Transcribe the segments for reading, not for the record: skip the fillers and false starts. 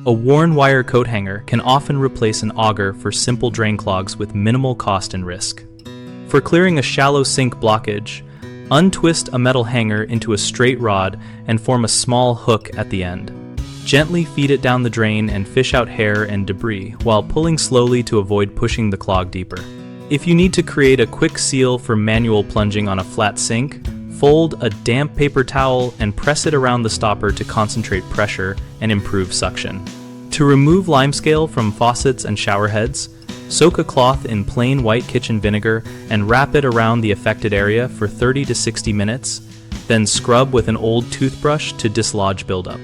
A worn wire coat hanger can often replace an auger for simple drain clogs with minimal cost and risk. For clearing a shallow sink blockage, untwist a metal hanger into a straight rod and form a small hook at the end. Gently feed it down the drain and fish out hair and debris while pulling slowly to avoid pushing the clog deeper. If you need to create a quick seal for manual plunging on a flat sink, fold a damp paper towel and press it around the stopper to concentrate pressure and improve suction. To remove limescale from faucets and shower heads, soak a cloth in plain white kitchen vinegar and wrap it around the affected area for 30 to 60 minutes, then scrub with an old toothbrush to dislodge buildup.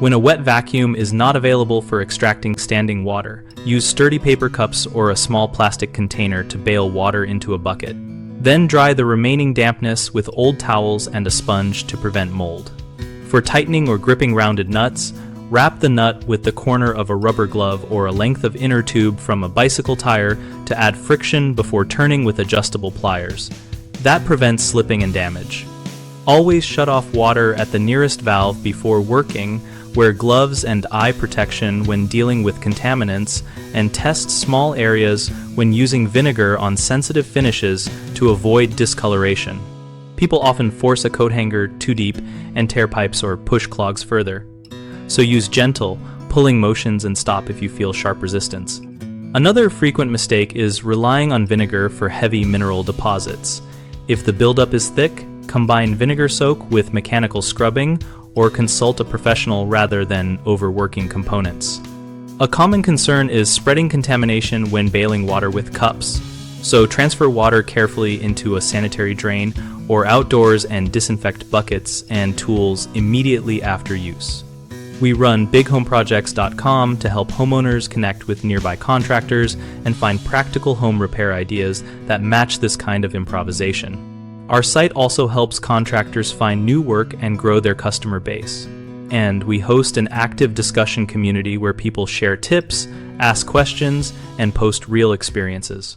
When a wet vacuum is not available for extracting standing water, use sturdy paper cups or a small plastic container to bail water into a bucket. Then dry the remaining dampness with old towels and a sponge to prevent mold. For tightening or gripping rounded nuts, wrap the nut with the corner of a rubber glove or a length of inner tube from a bicycle tire to add friction before turning with adjustable pliers. That prevents slipping and damage. Always shut off water at the nearest valve before working, wear gloves and eye protection when dealing with contaminants, and test small areas when using vinegar on sensitive finishes to avoid discoloration. People often force a coat hanger too deep and tear pipes or push clogs further. So use gentle, pulling motions and stop if you feel sharp resistance. Another frequent mistake is relying on vinegar for heavy mineral deposits. If the buildup is thick, combine vinegar soak with mechanical scrubbing or consult a professional rather than overworking components. A common concern is spreading contamination when bailing water with cups. So transfer water carefully into a sanitary drain or outdoors and disinfect buckets and tools immediately after use. We run bighomeprojects.com to help homeowners connect with nearby contractors and find practical home repair ideas that match this kind of improvisation. Our site also helps contractors find new work and grow their customer base. And we host an active discussion community where people share tips, ask questions, and post real experiences.